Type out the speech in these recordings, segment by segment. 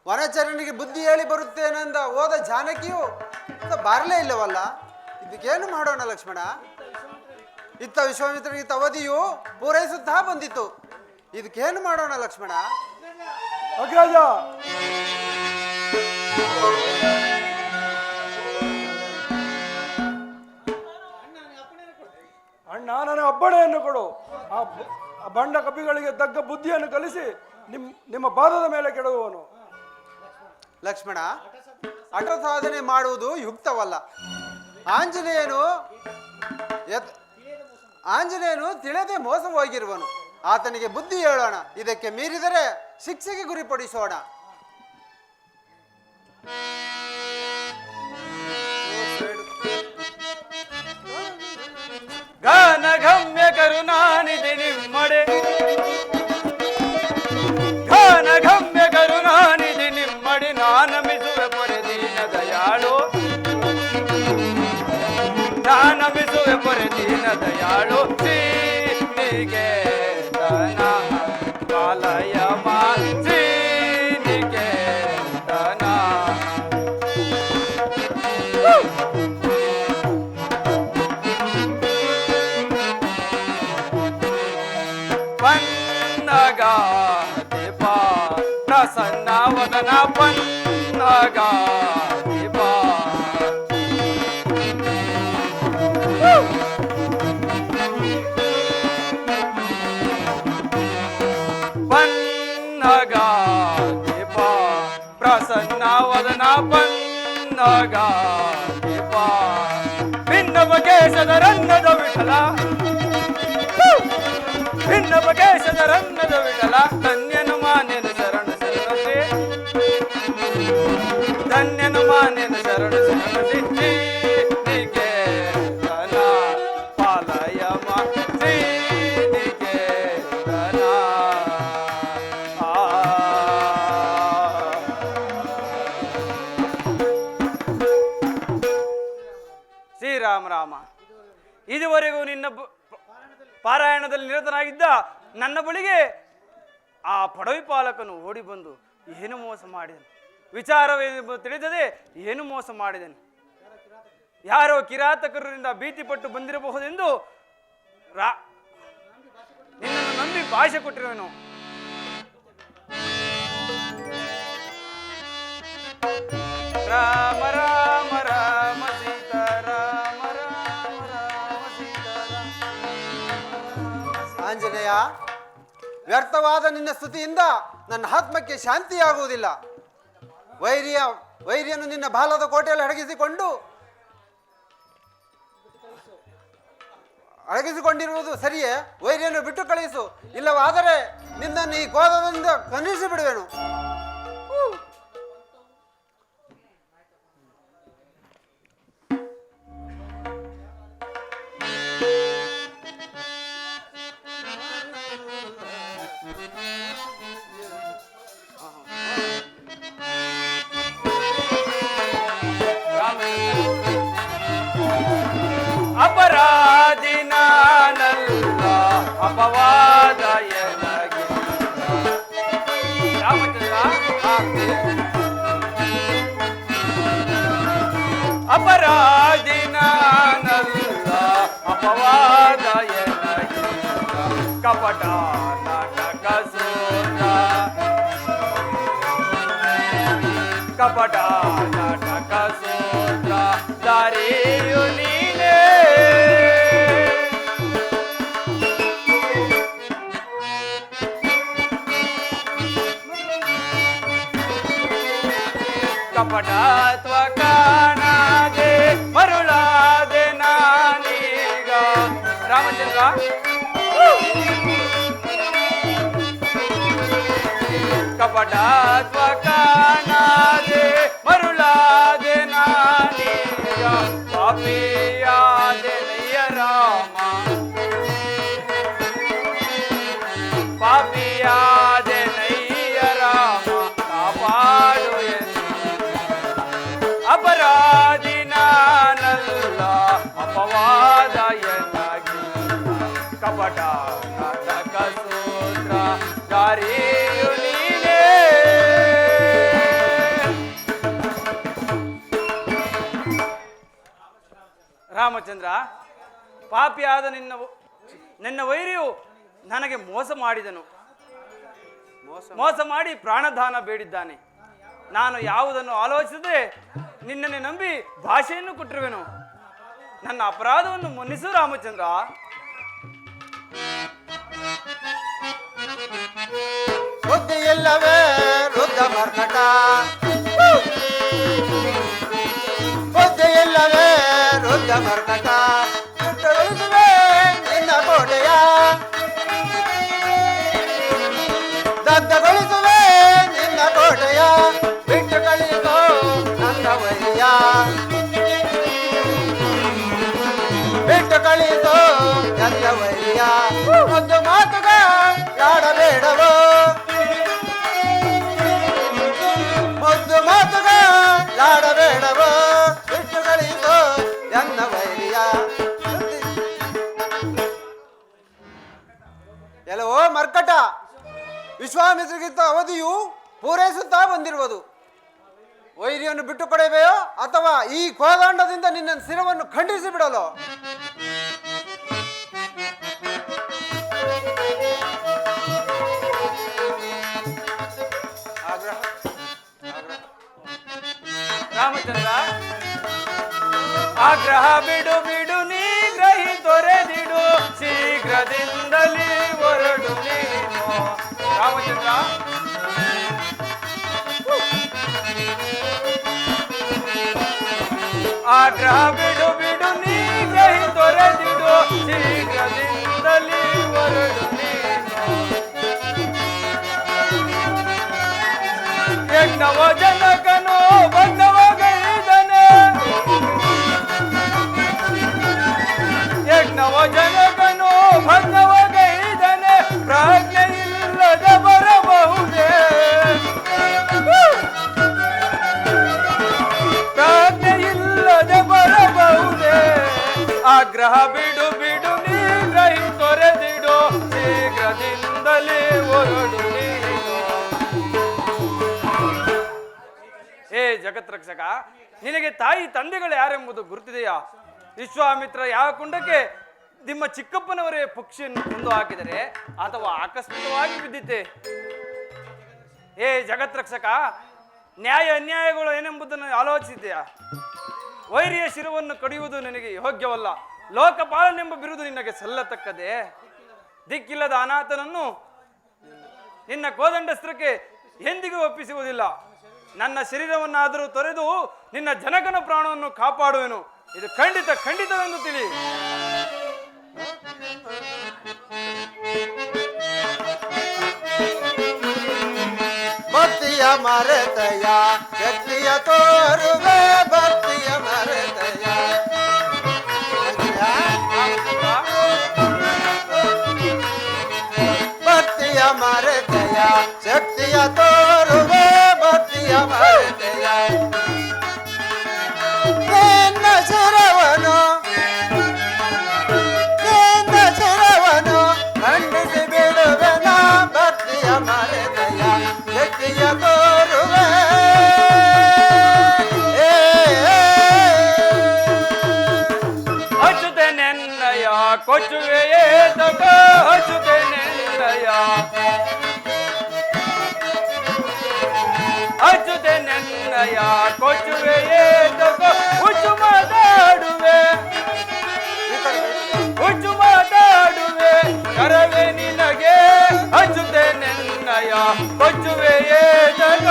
ವನಚರನಿಗೆ ಬುದ್ಧಿ ಹೇಳಿ ಬರುತ್ತೇನೆಂದ ಹೋದ ಜಾನಕಿಯು ಬರಲೇ ಇಲ್ಲವಲ್ಲ. ಇದಕ್ಕೇನು ಮಾಡೋಣ ಲಕ್ಷ್ಮಣ? ಇತ್ತ ವಿಶ್ವಾಮಿತ್ರನಿಗಿತ್ತ ಅವಧಿಯು ಪೂರೈಸುತ್ತಾ ಬಂದಿತ್ತು. ಇದಕ್ಕೇನು ಮಾಡೋಣ ಲಕ್ಷ್ಮಣ? ಅಗ್ರಜ, ಅಣ್ಣ ನನ್ನ ಅಪ್ಪಣೆಯನ್ನು ಕೊಡು. ಆ ಬಂಡ ಕಪಿಗಳಿಗೆ ತಗ್ಗ ಬುದ್ಧಿಯನ್ನು ಕಲಿಸಿ ನಿಮ್ಮ ಪಾದದ ಮೇಲೆ ಕೆಡುವವನು. ಲಕ್ಷ್ಮಣ, ಹಠ ಸಾಧನೆ ಮಾಡುವುದು ಯುಕ್ತವಲ್ಲ. ಆಂಜನೇಯನು ತಿಳಿಯದೆ ಮೋಸ ಹೋಗಿರುವನು. ಆತನಿಗೆ ಬುದ್ಧಿ ಹೇಳೋಣ. ಇದಕ್ಕೆ ಮೀರಿದರೆ ಶಿಕ್ಷೆಗೆ ಗುರಿಪಡಿಸೋಣ. ಘನಗಮ್ಯ ಕರುಣಾನಿಧಿ ನಿಮ್ಮಡೆ, ಘನಗಮ್ಯ ಕರುಣಾನಿಧಿ ನಿಮ್ಮಡಿ ನಾನಮಿಸುವೆ ಪೊರೆ ದೀನ ದಯಾಳು, ನಾನಮಿಸುವೆ ಪೊರೆ ದೀನ ದಯಾಳು. ಶ್ರೀನಿಗೆ ತನ ಪಾಲಯ ಶ್ರೀನಿಗೆ ತನ ಪನ್ನಗ ದೀಪ ಪ್ರಸನ್ನ ವದನ ಪನ್ನಗ ದೀಪ ಪನ್ನಗ ದೀಪ ಪ್ರಸನ್ನ ವದನ ಪನ್ನಗ ದೀಪ ಭಿನ್ನ ಬಗೆಸದ ರನ್ನದ ವಿಠಲ, ಭಿನ್ನ ಬಗೆಸದ ರನ್ನದ ವಿಠಲ. ಧನ್ಯನು ಮಾನ್ಯನು ಶರಣ ಶರಣಸಿ, ಧನ್ಯನು ಮಾನ್ಯನು ಶರಣ ಶರಣಸಿ. ಶ್ರೀನಿಗೆ ತನ ಪಾಲಯ ಶ್ರೀನಿಗೆ ತನ. ಶ್ರೀರಾಮ ರಾಮ. ಇದುವರೆಗೂ ನಿನ್ನ ಪಾರಾಯಣದಲ್ಲಿ ನಿರತನಾಗಿದ್ದ ನನ್ನ ಬಳಿಗೆ ಆ ಪಡವಿ ಪಾಲಕನು ಓಡಿ ಬಂದು ಏನು ಮೋಸ ಮಾಡಿದನು, ವಿಚಾರವೇ ತಿಳಿದದೆ ಏನು ಮೋಸ ಮಾಡಿದನು. ಯಾರೋ ಕಿರಾತಕರಿಂದ ಭೀತಿಪಟ್ಟು ಬಂದಿರಬಹುದೆಂದು ನಿನ್ನನ್ನು ನಂಬಿ ಭಾಷೆ ಕೊಟ್ಟಿರುವನು. ರಾಮ ರಾಮ ರಾಮ ಸೀತಾರಾಮ ರಾಮ ರಾಮ ಸೀತಾರಾಮ. ಆಂಜನೇಯ, ವ್ಯರ್ಥವಾದ ನಿನ್ನ ಸ್ತುತಿಯಿಂದ ನನ್ನ ಆತ್ಮಕ್ಕೆ ಶಾಂತಿಯಾಗುವುದಿಲ್ಲ. ವೈರ್ಯನು ನಿನ್ನ ಬಾಲದ ಕೋಟೆಯಲ್ಲಿ ಅಡಗಿಸಿಕೊಂಡಿರುವುದು ಸರಿಯೇ? ವೈರ್ಯನು ಬಿಟ್ಟು ಕಳಿಸು, ಇಲ್ಲವಾದರೆ ನಿನ್ನನ್ನು ಈ ಕೋಪದಿಂದ ಖಂಡಿಸಿ ಬಿಡುವೆನು. ಅಪರಾಧಿ ನಾನಲ್ಲ ಅಪವಾದ ಎನಗೆ ರಾಮಚಂದ್ರ. ಅಪರಾಧಿ ನಾನಲ್ಲ ಅಪವಾದ ಎನಗೆ ಕಪಟ ನಾಟಕ ಸೂರ, ಕಪಟ ನಾಟಕ ಸೂರ ದಾರಿಯು ನೀನೇ. ಕಪಟತ್ವ ಕಾಣದೆ ಮರುಳಾದೆ ನಾನೀಗ. ರಾಮಚಂದ್ರ, ಕಪಟತ್ವ ಕಾಣದೆ ಮರುಳಾದೆ ನಾನೀಗ. ಪಾಪಿಯಾದೆ ನಯ್ಯ ರಾಮ, ಪಾಪಿಯಾದೆ ನಯ್ಯ ರಾಮ ಕಾಪಾಡು ಎಂದು. ಅಪರಾಧಿ ನಾನಲ್ಲ ಅಪವಾದ ಎನ್ನಾಗಿ ಕಪಟ ನಾಟಕ ಸೂತ್ರ ದಾರಿಯು ನೀನೇ. ರಾಮಚಂದ್ರ, ಪಾಪಿಯಾದ ನಿನ್ನ ವೈರಿಯು ನನಗೆ ಮೋಸ ಮಾಡಿದನು. ಮೋಸ ಮಾಡಿ ಪ್ರಾಣದಾನ ಬೇಡಿದ್ದಾನೆ. ನಾನು ಯಾವುದನ್ನು ಆಲೋಚಿಸದೆ ನಿನ್ನನ್ನೇ ನಂಬಿ ಭಾಷೆಯನ್ನು ಕೊಟ್ಟಿರುವೆನು. ನನ್ನ ಅಪರಾಧವನ್ನು ಮನ್ನಿಸು ರಾಮಚಂದ್ರ. ಬುದ್ಧಿಯಿಲ್ಲವೇ ವೃದ್ಧ ಮರ್ಕಟ, ಬುದ್ಧಿಯಿಲ್ಲವೇ ವೃದ್ಧ ಮರ್ಕಟ, ಬಿಟ್ಟುಗಳಿಸುವೆ ನಿನ್ನ ಕೋಟೆಯ, ದಗ್ಧಗೊಳಿಸುವೆ ನಿನ್ನ ಕೋಟೆಯ, ಬಿಟ್ಟು ಕಳಿಸೋ ನನ್ನ ವೈರಿಯ, ಬಿಟ್ಟು ಕಳಿಸೋ ನನ್ನ ವೈರಿಯ. ಒಂದು ಮಾತುಗಳಾಡಬೇಡವೋ, ಮುದ್ದು ಮಾತುಗಳಾಡಬೇಡವೋ, ಬಿಟ್ಟು ಕಳಿಸೋ ನನ್ನ ವೈರಿಯ. ಎಲ್ಲವೋ ಮರ್ಕಟ, ವಿಶ್ವಾಮಿತ್ರಗಿಂತ ಅವಧಿಯು ಪೂರೈಸುತ್ತಾ ಬಂದಿರುವುದು. ವೈರಿಯನ್ನು ಬಿಟ್ಟು ಕೊಡಬೇಯೋ ಅಥವಾ ಈ ಕೋದಂಡದಿಂದ ನಿನ್ನ ಶಿರವನ್ನು ಖಂಡಿಸಿ ಬಿಡಲು? ರಾಮಚಂದ್ರ, ಆಗ್ರಹ ಬಿಡು ಬಿಡು, ನೀ ಗ್ರಹಿ ತೊರೆದಿಡು, ಶೀಘ್ರದಿಂದಲೇ ಹೊರಡು ನೀನು. ರಾಮಚಂದ್ರ, ಆಗ್ರಹ ಬಿಡು ಬಿಡು, ನೀ ಗ್ರಹಿ ತೊರೆದಿಡು, ಶೀಘ್ರದಿಂದಲೇ ಹೊರಡು ನೀನು. ಯಜ್ಞವ ಜನಕನು ಬದ್ಧವಾಗೈದನೆ, ಯಜ್ಞವ ಜನಕನು ಬದ್ಧವಾಗೈದನೆ, ಪ್ರಾಜ್ಞೆ ಇಲ್ಲದ ಬರಬಹುದೇ, ಪ್ರಾಜ್ಞೆ ಇಲ್ಲದೆ ಬರಬಹುದೇ. ಆಗ್ರಹ ಬಿಡು ಬಿಡು, ನೀ ಗ್ರಹಿ ತೊರೆದಿಡು, ಶೀಘ್ರದಿಂದಲೇ ಹೊರಡು ನೀನು. ಹೇ ಜಗತ್ರಕ್ಷಕ, ನಿನಗೆ ತಾಯಿ ತಂದೆಗಳು ಯಾರೆಂಬುದು ಗುರುತಿದೆಯಾ? ವಿಶ್ವಾಮಿತ್ರ ಯಾವ ಕುಂಡಕ್ಕೆ ನಿಮ್ಮ ಚಿಕ್ಕಪ್ಪನವರೇ ಪಕ್ಷಿಯನ್ನು ಕೊಂದು ಹಾಕಿದರೆ ಅಥವಾ ಆಕಸ್ಮಿಕವಾಗಿ ಬಿದ್ದಿತ್ತೆ? ಹೇ ಜಗತ್ರಕ್ಷಕ, ನ್ಯಾಯ ಅನ್ಯಾಯಗಳು ಏನೆಂಬುದನ್ನು ಆಲೋಚಿಸಿದೆಯಾ? ವೈರಿಯ ಶಿರವನ್ನು ಕಡಿಯುವುದು ನಿನಗೆ ಯೋಗ್ಯವಲ್ಲ. ಲೋಕಪಾಲನೆಂಬ ಬಿರುದು ನಿನಗೆ ಸಲ್ಲತಕ್ಕದೆ. ದಿಕ್ಕಿಲ್ಲದ ಅನಾಥನನ್ನು ನಿನ್ನ ಕೋದಂಡಸ್ತ್ರಕ್ಕೆ ಎಂದಿಗೂ ಒಪ್ಪಿಸುವುದಿಲ್ಲ. ನನ್ನ ಶರೀರವನ್ನಾದರೂ ತೊರೆದು ನಿನ್ನ ಜನಕನ ಪ್ರಾಣವನ್ನು ಕಾಪಾಡುವೆನು. ಇದು ಖಂಡಿತವೆಂದು ತಿಳಿ. ಭಕ್ತಿಯ ಮರೆತಯ ಶಕ್ತಿಯ ತೋರುವೆ, ಭಕ್ತಿಯ ಮರೆತಯ. ಭಕ್ತಿಯ ಮರೆತಯ ಶಕ್ತಿಯ ತೋರುವೆ, ಭಕ್ತಿಯ ಮರೆತಯ. ನಿನ್ನ ಶಿರವನು ಖಂಡಿಸಿ ಬಿಡುವೆನ, ಭಕ್ತಿಯ ಮರೆತಯ ಶಕ್ತಿಯ ತೋರುವೆ. ಹಚ್ಚುತ್ತೆ ನೆನ್ನಯ ಕೊಚ್ಚುವೆಯೇ ತಗ, ಹಚ್ಚುತ್ತೆ ನೆನ್ನಯ, ಹಚ್ಚುತ್ತೆ ನೆನ್ನಯ ಕೊಚ್ಚುವೆಯೇ ತಗ, ಹುಚ್ಚು ಮಾತಾಡುವೆ, ಹುಚ್ಚು ಮಾತಾಡುವೆ, ಕರವೇ ನಿನಗೆ ಹಚ್ಚುತ್ತೆ ನೆನ್ನಯ ಕೊಚ್ಚುವೆಯೇ ತಗ.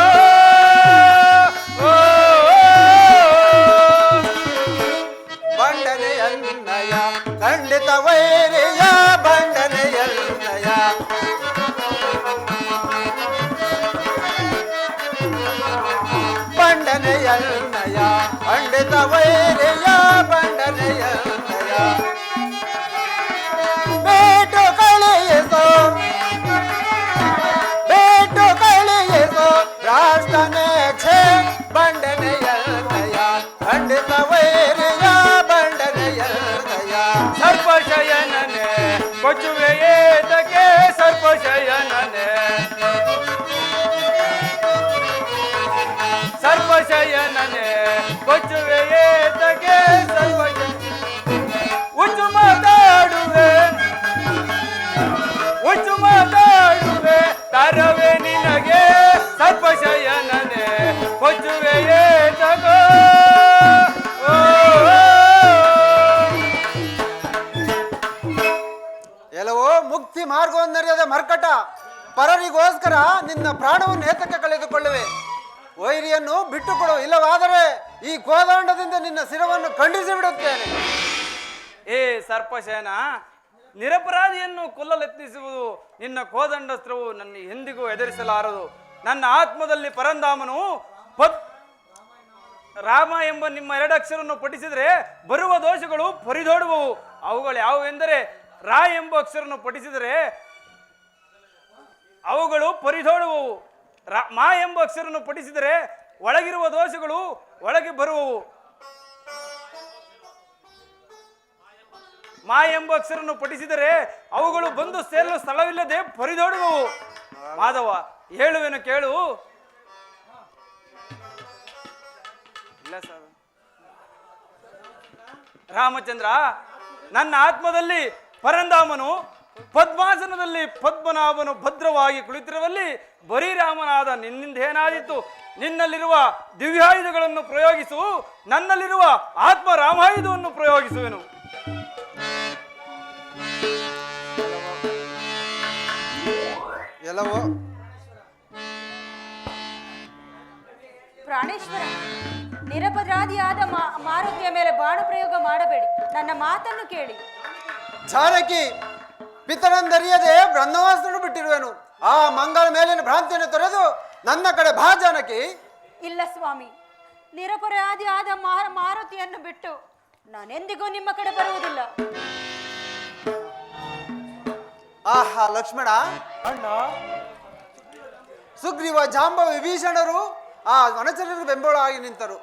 ಬಂಡನೆಯನ್ನಯ ಖಂಡಿತ ವೈರಿಯ, ಬಂಡನೆಯನ್ನಯ. ಬಂಡನೆಯನ್ನಯ ಖಂಡಿತ ವೈರಿಯ, ಬಂಡನೆಯನ್ನಯ. ಬೇಟು ಕಳೆಯಿಸೋ, ಬೇಟು ಕಳೆಯಿಸೋ ರಾಷ್ಟ್ರನೇ ಛೇ, ಬಂಡನೆಯನ್ನಯ ಖಂಡಿತ ವೈರಿಯ, ಬಂಡನೆಯನ್ನಯ. ಸರ್ಪಶಯನನೆ ಕೊಚ್ಚುವೆಯೇ ತಗೆ, ಸರ್ಪಶಯನನೆ, ಸರ್ಪಶಯನನೆ ಕೊಚ್ಚುವೆಯೇ ತಗೆ, ಸರ್ಪಶಯನ. ಹುಚ್ಚು ಮಾತಾಡುವೆ ತರವೇ ನಿನಗೆ ಸರ್ಪಶಯನನೆ ಕೊಚ್ಚುವೆಯೇ ತಗೋ. ಎಲ್ಲವೋ ಮುಕ್ತಿ ಮಾರ್ಗವನ್ನರಿಯದ ಮರ್ಕಟ, ಪರರಿಗೋಸ್ಕರ ನಿನ್ನ ಪ್ರಾಣವನ್ನು ಏತಕ್ಕೆ ಕಳೆದುಕೊಳ್ಳುವೆ? ವೈರಿಯನ್ನು ಬಿಟ್ಟುಕೊಡು, ಇಲ್ಲವಾದರೆ ಈ ಕೋದಂಡದಿಂದ ನಿನ್ನ ಶಿರವನ್ನು ಖಂಡಿಸಿ ಬಿಡುತ್ತೇನೆ. ಏ ಸರ್ಪಶಯನ, ನಿರಪರಾಧಿಯನ್ನು ಕೊಲ್ಲಲೆತ್ನಿಸುವುದು ನಿನ್ನ ಕೋದಂಡಸ್ತ್ರವು ನನ್ನ ಎಂದಿಗೂ ಎದುರಿಸಲಾರದು. ನನ್ನ ಆತ್ಮದಲ್ಲಿ ಪರಂಧಾಮನು ರಾಮ ಎಂಬ ನಿಮ್ಮ ಎರಡಕ್ಷರವನ್ನು ಪಠಿಸಿದರೆ ಬರುವ ದೋಷಗಳು ಪರಿದೋಡುವವು. ಅವುಗಳು ಯಾವುವೆಂದರೆ, ರಾ ಎಂಬ ಅಕ್ಷರವನ್ನು ಪಠಿಸಿದರೆ ಅವುಗಳು ಪರಿದೋಡುವವು. ಮಾ ಎಂಬ ಅಕ್ಷರವನ್ನು ಪಠಿಸಿದರೆ ಒಳಗಿರುವ ದೋಷಗಳು ಒಳಗೆ ಬರುವವು. ಮಾ ಎಂಬ ಅಕ್ಷರನ್ನು ಪಠಿಸಿದರೆ ಅವುಗಳು ಬಂದು ಸೇರಲು ಸ್ಥಳವಿಲ್ಲದೆ ಪರಿದೋಡುವವು. ಮಾಧವ, ಹೇಳುವೆನು ಕೇಳು. ಇಲ್ಲ ಸರ್. ರಾಮಚಂದ್ರ, ನನ್ನ ಆತ್ಮದಲ್ಲಿ ಪರಂಧಾಮನು ಪದ್ಮಾಸನದಲ್ಲಿ ಪದ್ಮನಾಭನು ಭದ್ರವಾಗಿ ಕುಳಿತಿರುವಲ್ಲಿ ಬರೀ ರಾಮನಾದ ನಿನ್ನಿಂದೇನಾದೀತು? ನಿನ್ನಲ್ಲಿರುವ ದಿವ್ಯಾಯುಧಗಳನ್ನು ಪ್ರಯೋಗಿಸು, ನನ್ನಲ್ಲಿರುವ ಆತ್ಮ ರಾಮಾಯುಧವನ್ನು ಪ್ರಯೋಗಿಸುವೆನು. ಎಲ್ಲವೋ ಪ್ರಾಣೇಶ್ವರ, ನಿರಪರಾಧಿಯಾದ ಮಾರುತಿಯ ಮೇಲೆ ಬಾಣ ಪ್ರಯೋಗ ಮಾಡಬೇಡಿ. ನನ್ನ ಮಾತನ್ನು ಕೇಳಿ. ಜಾನಕಿ, ಪಿತನಂದರಿಯದೆ ಬ್ರಹ್ಮವಾಸ್ತ್ರನು ಬಿಟ್ಟಿರುವೆನು. ಆ ಮಂಗಳ ಮೇಲಿನ ಭ್ರಾಂತಿಯನ್ನು ತೊರೆದು ನನ್ನ ಕಡೆ ಬಾ ಜಾನಕಿ. ಇಲ್ಲ ಸ್ವಾಮಿ, ನಿರಪರಾಧಿಯಾದ ಮಾರುತಿಯನ್ನು ಬಿಟ್ಟು ನಾನೆಂದಿಗೂ ನಿಮ್ಮ ಕಡೆ ಬರುವುದಿಲ್ಲ. ಆಹಾ ಲಕ್ಷ್ಮಣ, ಅಣ್ಣ, ಸುಗ್ರೀವ, ಜಾಂಬ, ವಿಭೀಷಣರು ಆ ವನಚರರಿಗೆ ಬೆಂಬಲವಾಗಿ ನಿಂತರು.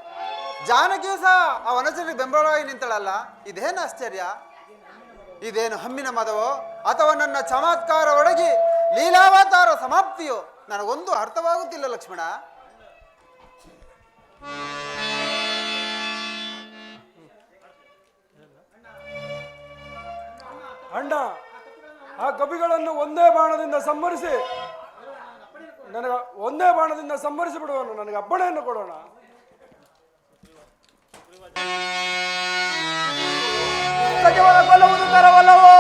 ಜಾನಕಿಯು ಸಹ ಆ ವನಚರರಿಗೆ ಬೆಂಬಲವಾಗಿ ನಿಂತಳಲ್ಲ, ಇದೇನು ಆಶ್ಚರ್ಯ? ಇದೇನು ಹಮ್ಮಿನ ಮದವೋ ಅಥವಾ ನನ್ನ ಚಮತ್ಕಾರ ಒಡಗಿ ಲೀಲಾವತಾರ ಸಮಾಪ್ತಿಯೋ? ನನಗೊಂದು ಅರ್ಥವಾಗುತ್ತಿಲ್ಲ ಲಕ್ಷ್ಮಣ. ಅಣ್ಣ, ಆ ಕಪಿಗಳನ್ನು ಒಂದೇ ಬಾಣದಿಂದ ಸಂಹರಿಸಿ ಬಿಡುವನು. ನನಗೆ ಅಪ್ಪಣೆಯನ್ನು ಕೊಡೋಣ. ಸಜೀವನ ಕೊಲ್ಲುವುದು ತರವಲ್ಲವೋ?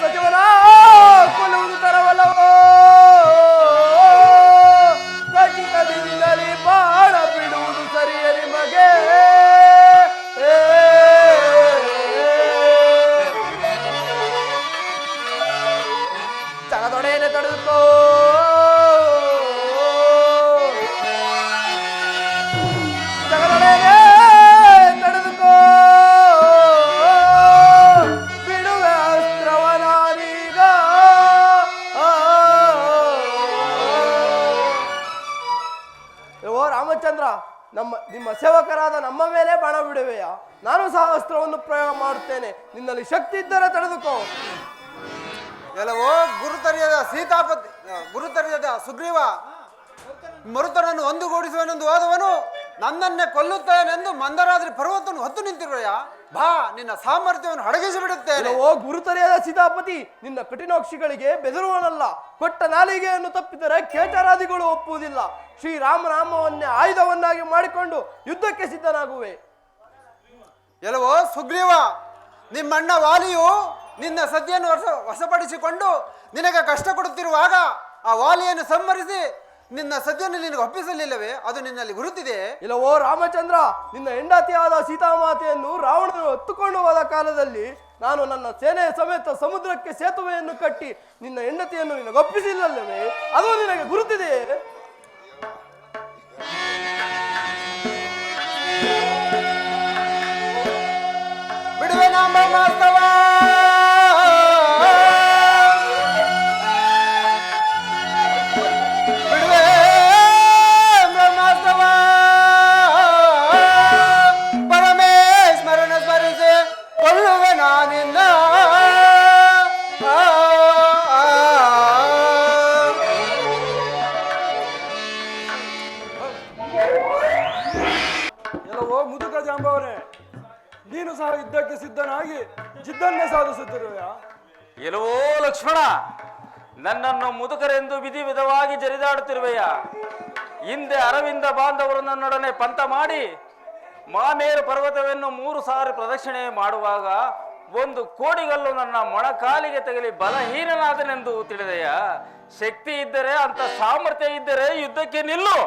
ಸಜೀವನ ಕೊಲ್ಲುವುದು ತರವಲ್ಲವೋ? ಖಚಿತದಿಂದಲೇ ಬಾಣ ಬಿಡುವುದು ಸರಿಯೇ ನಿಮಗೆ? ಜಗದೊಡೆಯನೆ ತಡೆದುಕೋ, ತಡೆದುಕೋ, ಬಿಡುವೆ ಅಸ್ತ್ರವನಾರೀಗ. ಓ ರಾಮಚಂದ್ರ, ನಿಮ್ಮ ಸೇವಕರಾದ ನಮ್ಮ ಮೇಲೆ ಬಾಣ ಬಿಡುವೆಯ? ನಾನು ಸಹ ಅಸ್ತ್ರವನ್ನು ಪ್ರಯೋಗ ಮಾಡುತ್ತೇನೆ. ನಿನ್ನಲ್ಲಿ ಶಕ್ತಿ ಇದ್ದರೆ ತಡೆದುಕೋ. ಎಲ್ಲವೋ ಗುರುತರಿಯದ ಸುಗ್ರೀವ, ಮರುತನನ್ನು ಒಂದುಗೂಡಿಸುವನೆಂದು ಹೋದವನು ನನ್ನನ್ನೇ ಕೊಲ್ಲುತ್ತೇನೆಂದು ಮಂದರಾದ್ರಿ ಪರ್ವತವನ್ನು ಹೊತ್ತು ನಿಂತಿರುವೆಯ? ಬಾ, ನಿನ್ನ ಸಾಮರ್ಥ್ಯವನ್ನು ಅಡಗಿಸಿ ಬಿಡುತ್ತೇನೆ. ಓ ಗುರುತರಿಯಾದ ಸೀತಾಪತಿ, ನಿನ್ನ ಕಠಿಣೋಕ್ಷಿಗಳಿಗೆ ಬೆದರುವನಲ್ಲ. ಕೊಟ್ಟ ನಾಲಿಗೆಯನ್ನು ತಪ್ಪಿದರೆ ಕೇಟರಾದಿಗಳು ಒಪ್ಪುವುದಿಲ್ಲ. ಶ್ರೀರಾಮನಾಮವನ್ನೇ ಆಯುಧವನ್ನಾಗಿ ಮಾಡಿಕೊಂಡು ಯುದ್ಧಕ್ಕೆ ಸಿದ್ಧನಾಗುವೆ. ಎಲ್ಲವೋ ಸುಗ್ರೀವ, ನಿಮ್ಮಣ್ಣ ವಾಲಿಯು ನಿನ್ನ ಸದ್ಯವನ್ನು ವಶಪಡಿಸಿಕೊಂಡು ನಿನಗೆ ಕಷ್ಟ ಕೊಡುತ್ತಿರುವಾಗ ಆ ವಾಲಿಯನ್ನು ಸಂಹರಿಸಿ ನಿನ್ನ ಸದ್ಯವನ್ನು ನಿನಗೆ ಒಪ್ಪಿಸಲಿಲ್ಲವೇ? ಅದು ನಿನ್ನಲ್ಲಿ ಗುರುತಿದೆ. ಇಲ್ಲವೋ ರಾಮಚಂದ್ರ, ನಿನ್ನ ಹೆಂಡತಿಯಾದ ಸೀತಾಮಾತೆಯನ್ನು ರಾವಣನು ಹೊತ್ತುಕೊಂಡು ಹೋದ ಕಾಲದಲ್ಲಿ ನಾನು ನನ್ನ ಸೇನೆಯ ಸಮೇತ ಸಮುದ್ರಕ್ಕೆ ಸೇತುವೆಯನ್ನು ಕಟ್ಟಿ ನಿನ್ನ ಹೆಂಡತಿಯನ್ನು ನಿನಗೆ ಒಪ್ಪಿಸಿಲ್ಲವೇ? ಅದು ನಿನಗೆ ಗುರುತಿದೆ. ಬಿಡುವೆ ನಾಮ ಮಾಸ್ತವ, ನೀನು ಸಹ ಯುದ್ಧಕ್ಕೆ ಸಿದ್ಧನಾಗಿ ಜಿದ್ದನ್ನೇ ಸಾಧಿಸುತ್ತಿರುವೆಯಾ? ಎಲ್ಲವೋ ಲಕ್ಷ್ಮಣ, ನನ್ನನ್ನು ಮುದುಕರೆಂದು ವಿಧಿ ವಿಧವಾಗಿ ಜರಿದಾಡುತ್ತಿರುವೆಯ. ಹಿಂದೆ ಅರವಿಂದ ಬಾಂಧವರು ನನ್ನೊಡನೆ ಪಂಥ ಮಾಡಿ ಮಾಮೇರು ಪರ್ವತವನ್ನು 3 ಸಾರಿ ಪ್ರದಕ್ಷಿಣೆ ಮಾಡುವಾಗ ಒಂದು ಕೋಡಿಗಲ್ಲು ನನ್ನ ಮೊಣಕಾಲಿಗೆ ತಗಲಿ ಬಲಹೀನನಾದನೆಂದು ತಿಳಿದೆಯ. ಶಕ್ತಿ ಇದ್ದರೆ, ಅಂತ ಸಾಮರ್ಥ್ಯ ಇದ್ದರೆ ಯುದ್ಧಕ್ಕೆ ನಿಲ್ಲು.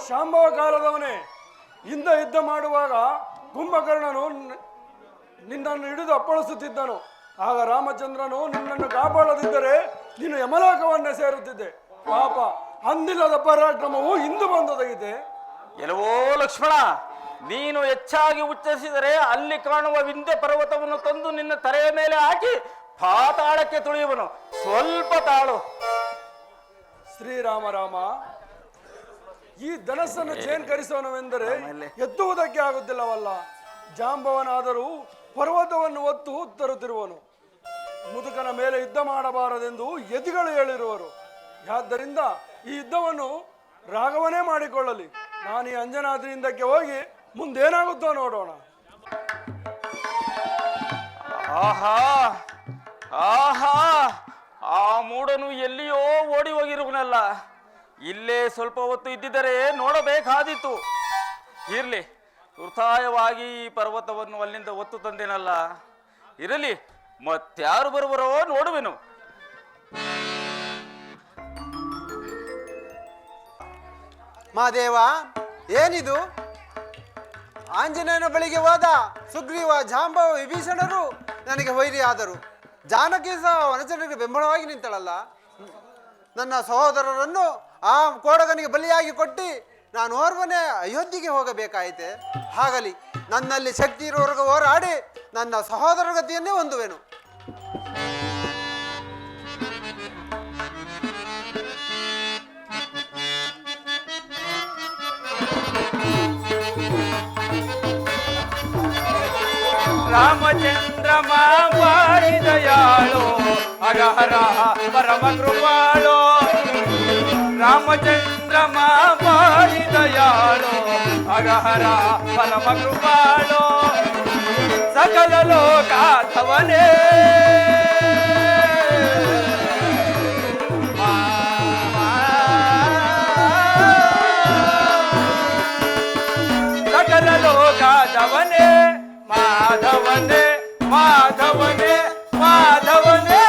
ಶಾಂಭವ ಕಾಲದವನೇ, ಇಂದ ಯುದ್ಧ ಮಾಡುವಾಗ ಕುಂಭಕರ್ಣನು ನಿನ್ನನ್ನು ಹಿಡಿದು ಅಪ್ಪಳಿಸುತ್ತಿದ್ದನು. ಆಗ ರಾಮಚಂದ್ರನು ನಿನ್ನನ್ನು ಕಾಪಾಡದಿದ್ದರೆ ನೀನು ಯಮಲೋಕವನ್ನೇ ಸೇರುತ್ತಿದ್ದೆ. ಪಾಪ, ಅಂದಿಲ್ಲದ ಪರಾಕ್ರಮವು ಇಂದು ಬಂದೊದಗಿದೆ. ಎಲ್ಲವೋ ಲಕ್ಷ್ಮಣ, ನೀನು ಹೆಚ್ಚಾಗಿ ಉಚ್ಚರಿಸಿದರೆ ಅಲ್ಲಿ ಕಾಣುವ ವಿಂಧ್ಯ ಪರ್ವತವನ್ನು ತಂದು ನಿನ್ನ ತಲೆಯ ಮೇಲೆ ಹಾಕಿ ಪಾತಾಳಕ್ಕೆ ತುಳಿಯುವನು. ಸ್ವಲ್ಪ ತಾಳು. ಶ್ರೀರಾಮ ರಾಮ, ಈ ಧನಸ್ಸನ್ನು ಚೇನ್ಕರಿಸೋಣವೆಂದರೆ ಎತ್ತುವುದಕ್ಕೆ ಆಗುತ್ತಿಲ್ಲವಲ್ಲ. ಜಾಂಬವನಾದರೂ ಪರ್ವತವನ್ನು ಹೊತ್ತು ತರುತ್ತಿರುವನು. ಮುದುಕನ ಮೇಲೆ ಯುದ್ಧ ಮಾಡಬಾರದೆಂದು ಯತಿಗಳು ಹೇಳಿರುವರು. ಆದ್ದರಿಂದ ಈ ಯುದ್ಧವನ್ನು ರಾಘವನೇ ಮಾಡಿಕೊಳ್ಳಲಿ. ನಾನು ಈ ಅಂಜನಾದ್ರಿಯಿಂದಕ್ಕೆ ಹೋಗಿ ಮುಂದೇನಾಗುತ್ತೋ ನೋಡೋಣ. ಆಹಾ ಆಹಾ, ಆ ಮೂಡನು ಎಲ್ಲಿಯೋ ಓಡಿ ಹೋಗಿರುವನಲ್ಲ. ಇಲ್ಲೇ ಸ್ವಲ್ಪ ಹೊತ್ತು ಇದ್ದಿದ್ದರೆ ನೋಡಬೇಕಾದೀತು. ಇರ್ಲಿ, ವೃಥಾಯವಾಗಿ ಈ ಪರ್ವತವನ್ನು ಅಲ್ಲಿಂದ ಹೊತ್ತು ತಂದೇನಲ್ಲ. ಇರಲಿ, ಮತ್ಯಾರು ಬರುವರೋ ನೋಡುವೆನು. ಮಾದೇವ, ಏನಿದು? ಆಂಜನೇಯನ ಬಳಿಗೆ ಹೋದ ಸುಗ್ರೀವ, ಜಾಂಬವ, ವಿಭೀಷಣರು ನನಗೆ ವೈರಿ ಆದರು. ಜಾನಕಿ ಸಹ ವನಚರರಿಗೆ ಬೆಂಬಲವಾಗಿ ನಿಂತಳಲ್ಲ. ನನ್ನ ಸಹೋದರರನ್ನು ಆ ಕೋಡಗನಿಗೆ ಬಲಿಯಾಗಿ ಕೊಟ್ಟು ನಾನು ಓರ್ವನೇ ಅಯೋಧ್ಯೆಗೆ ಹೋಗಬೇಕಾಯಿತೆ. ಹಾಗಲಿ, ನನ್ನಲ್ಲಿ ಶಕ್ತಿ ಇರುವವರೆಗೂ ಹೋರಾಡಿ ನನ್ನ ಸಹೋದರ ಗತಿಯನ್ನೇ ಹೊಂದುವೆನು. ರಾಮಚಂದ್ರ ಮಾಂಬಾಯಿ ದಯಾಳು ಅಗಹರ ಪರಮ ಕೃಪಾಳು. ರಾಮಚಂದ್ರ ಮಾಂಬಾಯಿ ದಯಾಳು ಅಗಹರ ಪರಮ ಕೃಪಾಳು. ಸಕಲ ಲೋಕಾಧವನೇ ಸಕಲ ಲೋಕಾಧವನೇ ಮಾಧವನೇ ಮಾಧವನೇ ಮಾಧವನೇ.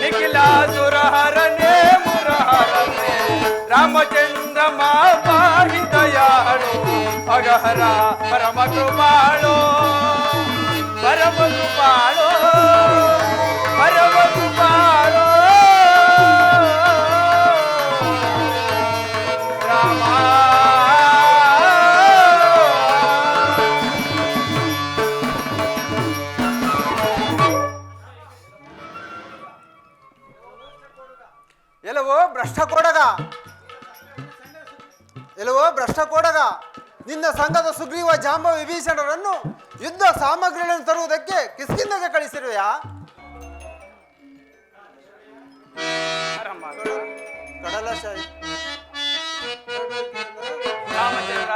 ನಿಖಿಲಾಸುರಹರನೇ ಮುರಹರನೇ ರಾಮಚಂದ್ರ ಮಾಪಾಹಿ ದಯಾಳು ಅಗಹರ ಪರಮ ಕೃಪಾಳು ಪರಮ ಕೃಪಾಳು ಪರಮ ಕೃಪಾಳು ರಾಮ. ಎಲ್ಲವೋ ಭ್ರಷ್ಟ ಕೊಡಗ, ಎಲ್ಲವೋ ಭ್ರಷ್ಟ ಕೊಡಗ, ನಿನ್ನ ಸಂಘದ ಸುಗ್ರೀವ ಜಾಂಬ ವಿಭೀಷಣರನ್ನು ಯುದ್ಧ ಸಾಮಗ್ರಿಗಳನ್ನು ತರುವುದಕ್ಕೆ ಕಿಷ್ಕಿಂಧೆಗೆ ಕಳಿಸಿರುವೆಯಾ? ಕಡಲಶಾಹಿ ರಾಮಚಂದ್ರ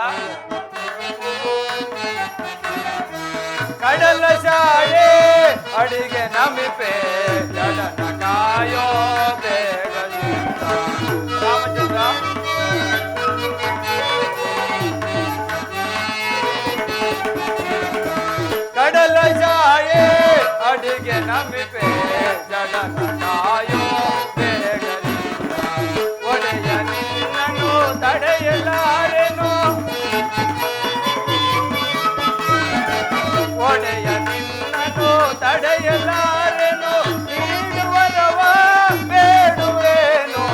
ಕಡಲ ಶಾಲೆ ಅಡಿಗೆ ನಮಿಪೆ ಜಡನ ಕಾಯೋ ಬೇಗದಿಂದ. ರಾಮಚಂದ್ರ ಕಡಲ ಶಾಲೆ ಅಡಿಗೆ ನಮಿಪೆ ಜಡನ ಕಾಯೋ ಬೇಗದಿಂದ. ಒಡೆಯ ನಿನ್ನನ್ನು ತಡೆಯಲಾರೆನು, ಒಡೆಯ ನಿನ್ನನ್ನು ತಡೆಯಲಾರೆನು, ನೀಡುವರವ ಬೇಡುವೇನು,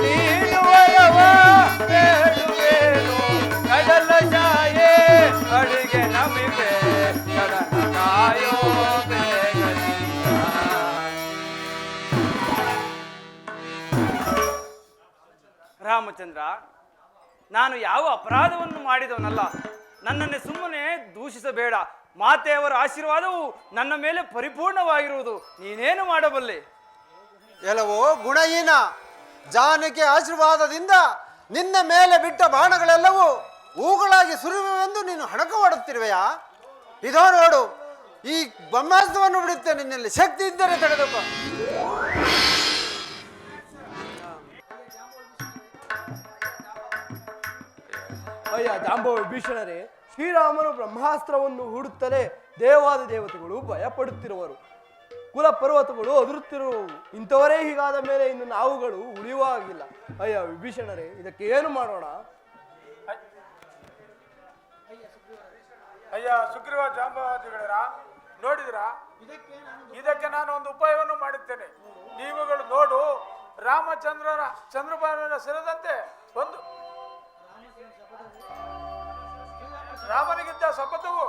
ನೀಡುವರವ ಬೇಡುವೇನು. ಕಡಲ ಶಾಯೆ ಅಡಿಗೆ ನಮಿಪೆ ಕಡಲ ಕಾಯೋ ಬೇಗದಿಂದ. ರಾಮಚಂದ್ರ, ನಾನು ಯಾವ ಅಪರಾಧವನ್ನು ಮಾಡಿದವನಲ್ಲ. ನನ್ನನ್ನೇ ಸುಮ್ಮನೆ ದೂಷಿಸಬೇಡ. ಮಾತೆಯವರ ಆಶೀರ್ವಾದವು ನನ್ನ ಮೇಲೆ ಪರಿಪೂರ್ಣವಾಗಿರುವುದು. ನೀನೇನು ಮಾಡಬಲ್ಲೆ? ಎಲ್ಲವೋ ಗುಣಹೀನ, ಜಾನಕಿ ಆಶೀರ್ವಾದದಿಂದ ನಿನ್ನ ಮೇಲೆ ಬಿಟ್ಟ ಬಾಣಗಳೆಲ್ಲವೂ ಹೂಗಳಾಗಿ ಸುರಿವೆಂದು ನೀನು ಹಣಕ ಮಾಡುತ್ತಿರುವೆಯಾ? ಇದೋ ನೋಡು, ಈ ಬ್ರಹ್ಮಾಸ್ತ್ರವನ್ನು ಬಿಡುತ್ತೆ. ನಿನ್ನಲ್ಲಿ ಶಕ್ತಿ ಇದ್ದರೆ ತಡೆದಪ್ಪ. ಅಯ್ಯ ಜಾಂಬವ ವಿಭೀಷಣರೇ, ಶ್ರೀರಾಮನು ಬ್ರಹ್ಮಾಸ್ತ್ರವನ್ನು ಹೂಡುತ್ತಲೇ ದೇವಾದ ದೇವತೆಗಳು ಭಯಪಡುತ್ತಿರುವರು, ಕುಲ ಪರ್ವತಗಳು ಅದುರುತ್ತಿರುವವು. ಇಂಥವರೇ ಹೀಗಾದ ಮೇಲೆ ಇನ್ನು ನಾವುಗಳು ಉಳಿಯುವ ಹಾಗಿಲ್ಲ. ಅಯ್ಯ ವಿಭೀಷಣರೇ, ಇದಕ್ಕೆ ಏನು ಮಾಡೋಣ? ಅಯ್ಯ ಸುಗ್ರೀವ ಜಾಂಬವಾದಿಗಳರ, ನೋಡಿದ್ರ, ಇದಕ್ಕೆ ನಾನು ಒಂದು ಉಪಾಯವನ್ನು ಮಾಡುತ್ತೇನೆ. ನೀವುಗಳು ನೋಡು, ರಾಮಚಂದ್ರನ ಚಂದ್ರಬಾಣನ ಸೇರಿದಂತೆ ಒಂದು ರಾಮನಿಗಿದ್ದ ಶಪಥವು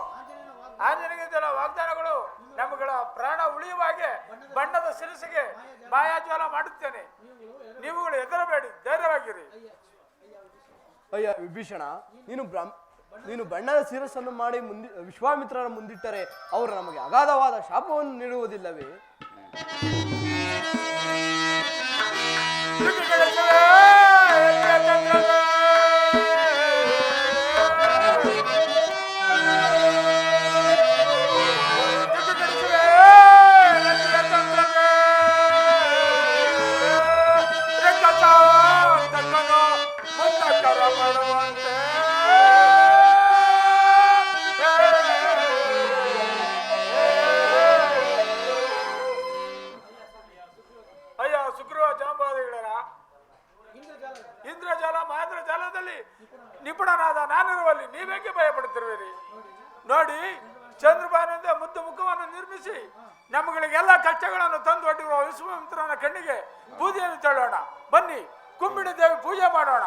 ಆಂಜನೇಯನಿಗಿದ್ದ ವಾಗ್ದಾನಗಳು ನಮ್ಮಗಳ ಪ್ರಾಣ ಉಳಿಯುವ ಹಾಗೆ ಬಣ್ಣದ ಶಿರಸಿಗೆ ಮಾಯಾಜ್ವಾಲ ಮಾಡುತ್ತೇನೆ. ನೀವುಗಳು ಹೆದರಬೇಡಿ, ಧೈರ್ಯವಾಗಿರಿ. ಅಯ್ಯ ವಿಭೀಷಣ, ನೀನು ಬಣ್ಣದ ಶಿರಸ್ಸನ್ನು ಮಾಡಿ ವಿಶ್ವಾಮಿತ್ರರ ಮುಂದಿಟ್ಟರೆ ಅವರು ನಮಗೆ ಅಗಾಧವಾದ ಶಾಪವನ್ನು ನೀಡುವುದಿಲ್ಲವೇ? ಅಯ್ಯ ಸುಗ್ರೀವ ಜಾಂಬವಾದಿಗಳರ, ಇಂದ್ರಜಾಲ ಮಹೇಂದ್ರಜಾಲದಲ್ಲಿ ನಿಪುಣನಾದ ನಾನಿರುವಲ್ಲಿ ನೀವೇಕೆ ಭಯಪಡುತ್ತಿರುವಿರಿ? ನೋಡಿ, ಚಂದ್ರಬಾನಿಂದ ಮುದ್ದು ಮುಖವನ್ನು ನಿರ್ಮಿಸಿ ನಮ್ಮಗಳಿಗೆಲ್ಲ ಕಷ್ಟಗಳನ್ನು ತಂದು ಒಡ್ಡಿರುವ ವಿಶ್ವಾಮಿತ್ರನ ಕಣ್ಣಿಗೆ ಬೂದಿಯನ್ನು ತಳ್ಳೋಣ. ಬನ್ನಿ, ಕುಂಬಿಡಿ ದೇವಿ ಪೂಜೆ ಮಾಡೋಣ.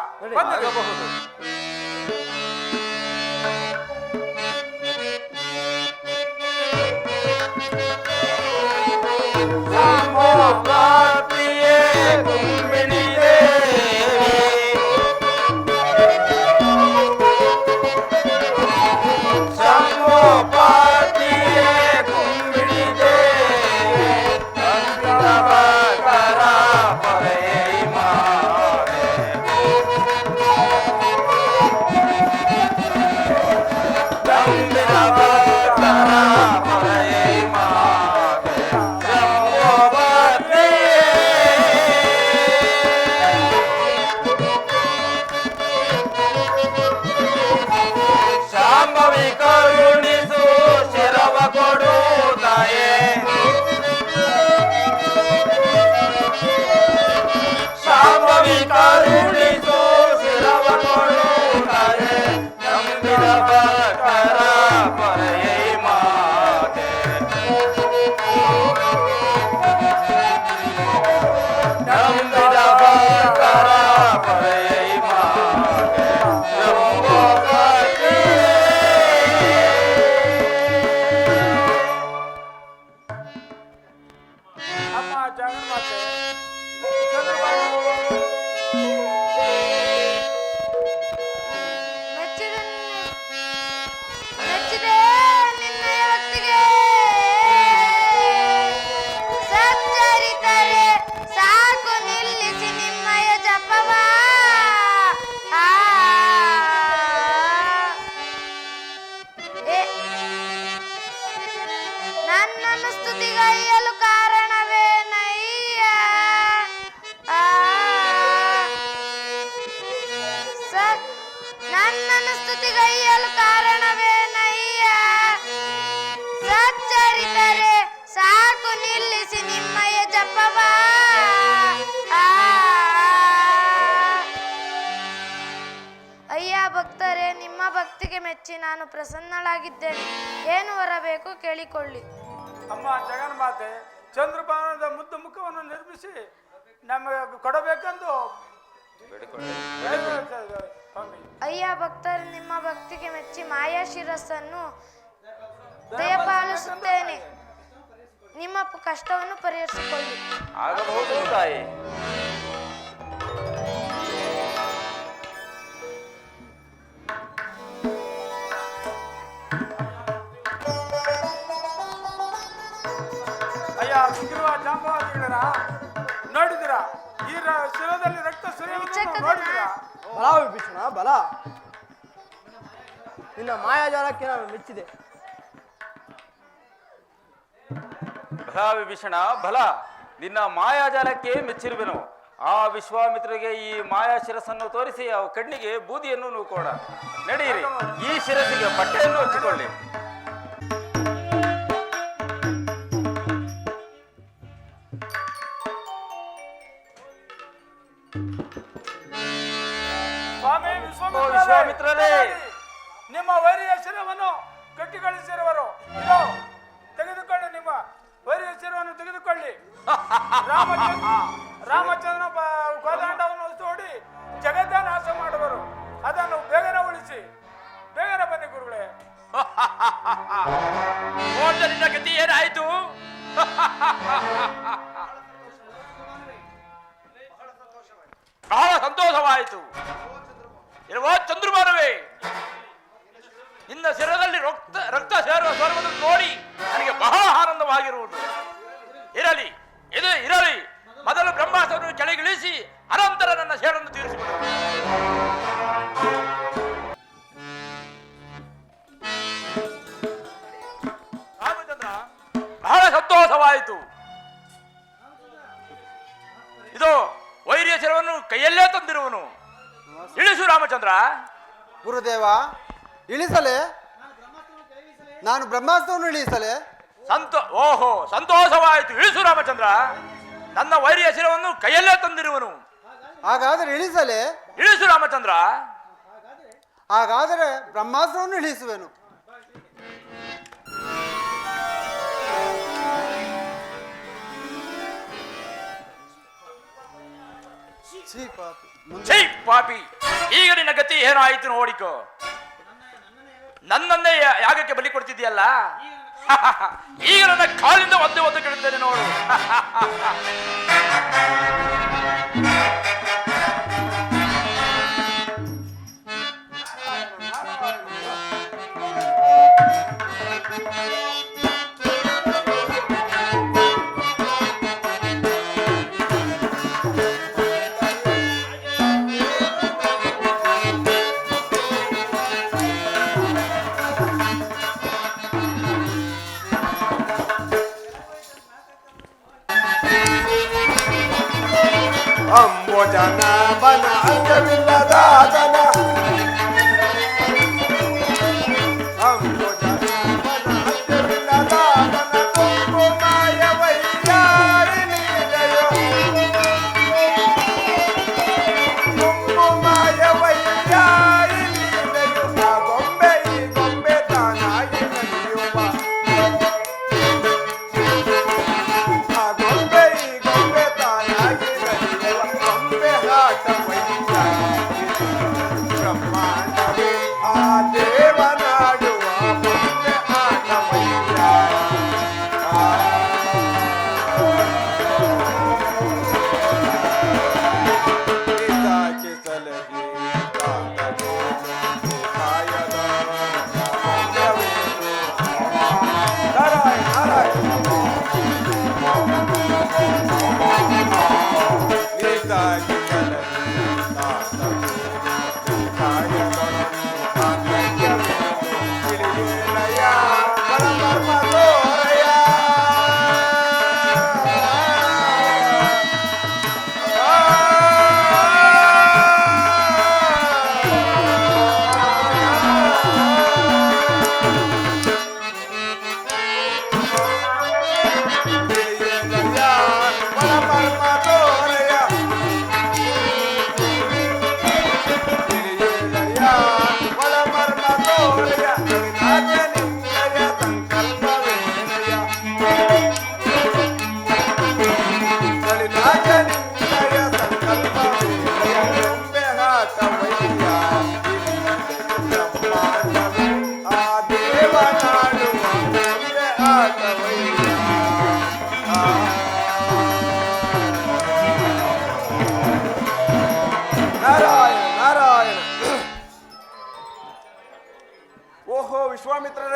ಜಗನ್ಮಾತೆ ಚಂದ್ರಭಾನು ಮೆಚ್ಚಿದೆ ನಿನ್ನಯ ಭಕ್ತಿಗೆ ಸಚ್ಚರಿತರೆ ಸಾಕು ನಿಲ್ಲಿಸಿ ನಿಮ್ಮಯ ಜಪವ ನನ್ನನ್ನು ಸ್ತುತಿಗೈಯಲು ಕಾರಣವೇನಯ್ಯ ನನ್ನನ್ನು ಸ್ತುತಿಗೈಯಲು ಕಾರಣವೇನಯ್ಯ ಸಚ್ಚರಿತರೆ ಸಾಕು ನಿಲ್ಲಿಸಿ ನಿಮ್ಮಯ ಜಪವ ಅಯ್ಯ ಭಕ್ತರೇ, ನಿಮ್ಮ ಭಕ್ತಿಗೆ ಮೆಚ್ಚಿ ನಾನು ಪ್ರಸನ್ನಳಾಗಿದ್ದೇನೆ. ಏನು ಬರಬೇಕು ಕೇಳಿಕೊಳ್ಳಿ. ಅಮ್ಮ ಜಗನ್ಮಾತೆ ಚಂದ್ರಭಾನದ ಮುದ್ದು ಮುಖವನ್ನು ನಿರ್ಮಿಸಿ ನಮಗೆ ಕೊಡಬೇಕೆಂದು ಅಯ್ಯ ಭಕ್ತರು, ನಿಮ್ಮ ಭಕ್ತಿಗೆ ಮೆಚ್ಚಿ ಮಾಯಾ ಶಿರಸ್ಸನ್ನು ದಯಪಾಲಿಸುತ್ತೇನೆ. ನಿಮ್ಮ ಕಷ್ಟವನ್ನು ಪರಿಹರಿಸಿಕೊಳ್ಳಿ. ಆಗಬಹುದು ತಾಯಿ. ಅಯ್ಯ ಸುಗ್ರೀವ ಜಾಂಬವಾದಿಗಳರ ನೋಡಿದಿರಾ? ಈ ಶಿರದಲ್ಲಿ ರಕ್ತ ಸುರಿಯುವುದನ್ನು ನೋಡಿದಿರಾ? ಬಲ ವಿಭೀಷಣ, ಬಲ. ನಿನ್ನ ಮಾಯಾಜಾಲಕ್ಕೆ ನಾನು ಮೆಚ್ಚಿದೆ. ಬಲ ವಿಭೀಷಣ, ಬಲ. ನಿನ್ನ ಮಾಯಾಜಾಲಕ್ಕೆ ಮೆಚ್ಚಿರುವೆನು. ಆ ವಿಶ್ವಾಮಿತ್ರರಿಗೆ ಈ ಮಾಯಾ ಶಿರಸ್ಸನ್ನು ತೋರಿಸಿ ಆ ಕಣ್ಣಿಗೆ ಬೂದಿಯನ್ನು ನೂಕೋಣ. ನಡೆಯಿರಿ, ಈ ಶಿರಸ್ಸಿಗೆ ಬಟ್ಟೆಯನ್ನು ಹಚ್ಚಿಕೊಳ್ಳಿ. ಸ್ವಾಮಿ ವಿಶ್ವಾಮಿತ್ರರೇ, ನಿಮ್ಮ ವೈರಿಯ ಶಿರವನ್ನು ಕಟ್ಟಿಗಳಿಸಿರುವರು. ಇದು ತೆಗೆದುಕೊಳ್ಳಿ, ನಿಮ್ಮ ವೈರಿಯ ಶಿರವನ್ನು ತೆಗೆದುಕೊಳ್ಳಿ. ರಾಮಚಂದ್ರನ ಕೋದಂಡವನ್ನು ತೋಡಿ ಜಗತ್ತ ನಾಶ ಮಾಡುವರು. ಅದನ್ನು ಬೇಗನೆ ಉಳಿಸಿ. ಬೇಗನೆ ಬನ್ನಿ ಗುರುಗಳೇ. ನಿನ್ನ ಗತಿ ಏನಾಯಿತು? ಬಹಳ ಸಂತೋಷವಾಯಿತು. ಇರುವ ಚಂದ್ರಭಾನವೇ, ನಿನ್ನ ಶಿರದಲ್ಲಿ ರಕ್ತ ಸೇರುವುದನ್ನು ನೋಡಿ ನನಗೆ ಬಹಳ ಆನಂದವಾಗಿರುವುದು. ಇರಲಿ, ಇದು ಇರಲಿ. ಮೊದಲು ಬ್ರಹ್ಮಾಸ್ತ್ರವನ್ನು ಕೆಳಗಿಳಿಸಿ ಅನಂತರ ನನ್ನ ಸೇಡನ್ನು ತೀರಿಸಿಬಿಡು. ರಾಮಚಂದ್ರ, ಬಹಳ ಸಂತೋಷವಾಯಿತು. ಇದು ವೈರ್ಯ ಶಿರವನ್ನು ಕೈಯಲ್ಲೇ ತಂದಿರುವನು. ಇಳಿಸು ರಾಮಚಂದ್ರ. ಗುರುದೇವ, ಇಳಿಸಲೇ? ನಾನು ಬ್ರಹ್ಮಾಸ್ತ್ರವನ್ನು ಇಳಿಸಲೇ? ಓಹೋ, ಸಂತೋಷವಾಯಿತು. ಇಳಿಸು ರಾಮಚಂದ್ರ. ನನ್ನ ವೈರ್ಯ ಶಿರವನ್ನು ಕೈಯಲ್ಲೇ ತಂದಿರುವನು. ಹಾಗಾದರೆ ಇಳಿಸಲೇ? ಇಳಿಸು ರಾಮಚಂದ್ರ. ಹಾಗಾದರೆ ಬ್ರಹ್ಮಾಸ್ತ್ರವನ್ನು ಇಳಿಸುವೆನು. ಛೀ ಪಾಪಿ, ಈಗ ನಿನ್ನ ಗತಿ ಏನಾಯಿತು ನೋಡಿಕೋ. ನನ್ನನ್ನೇ ಯಾಗಕ್ಕೆ ಬಲಿ ಕೊಡ್ತಿದ್ಯಲ್ಲ, ಈಗ ನನ್ನ ಕಾಲಿಂದ ಒದ್ದು ಕೇಳುತ್ತೇನೆ ನೋಡು. ಅಂಬೋಜನ ಬನ ಅಂಗವಿಲ್ಲದಾದನ ಅಂಬೋಜನ ಬನ ಅಂಗವಿಲ್ಲದಾದನ ತುಂಬು ಮಾಯವಯ್ಯಾರಿ ನೀನೆಯೋ ತುಂಬು ಮಾಯವಯ್ಯಾರಿ ನೀನೆಯೋ ಆ ಗೊಂಬೆ ಈ ಗೊಂಬೆ ತಾನಾಗಿ ನಡೆಯುವ ಆ ಗೊಂಬೆ ಈ ಗೊಂಬೆ ತಾನಾಗಿ ನಡೆಯುವ ಗೊಂಬೆ ಆಟ ವೈದ್ಯ ಬ್ರಹ್ಮ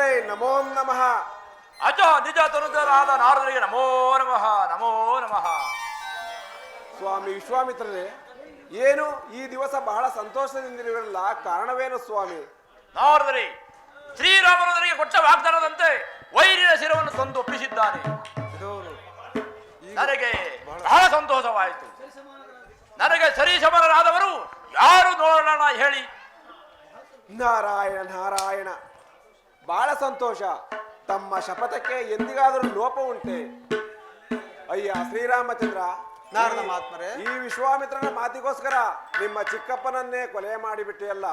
ನಾರದರೇ ನಮೋ ನಮಃ. ಅಜ ನಿಜ ತನುಜರಾದ ನಾರದರಿಗೆ ನಮೋ ನಮಃ ನಮೋ ನಮಃ. ಸ್ವಾಮಿ ವಿಶ್ವಾಮಿತ್ರರೇ, ಏನು ಈ ದಿವಸ ಬಹಳ ಸಂತೋಷದಿಂದಿರಲಿಲ್ಲ, ಕಾರಣವೇನು ಸ್ವಾಮಿ? ನಾರದರೇ, ಶ್ರೀರಾಮನವರಿಗೆ ಕೊಟ್ಟ ವಾಗ್ದಾನದಂತೆ ವೈರಿಯ ಶಿರವನ್ನು ತಂದು ಒಪ್ಪಿಸಿದ್ದಾನೆ. ನನಗೆ ಬಹಳ ಸಂತೋಷವಾಯಿತು. ನನಗೆ ಸರಿಸಮರಾದವರು ಯಾರು ನೋಡೋಣ ಹೇಳಿ? ನಾರಾಯಣ ನಾರಾಯಣ, ಬಹಳ ಸಂತೋಷ. ತಮ್ಮ ಶಪಥಕ್ಕೆ ಎಂದಿಗಾದರೂ ಲೋಪ ಉಂಟೆ? ಅಯ್ಯ ಶ್ರೀರಾಮಚಂದ್ರ, ನಾರದ ಮಹಾತ್ಮರೇ, ಈ ವಿಶ್ವಾಮಿತ್ರನ ಮಾತಿಗೋಸ್ಕರ ನಿಮ್ಮ ಚಿಕ್ಕಪ್ಪನನ್ನೇ ಕೊಲೆ ಮಾಡಿಬಿಟ್ಟಿಯಲ್ಲ.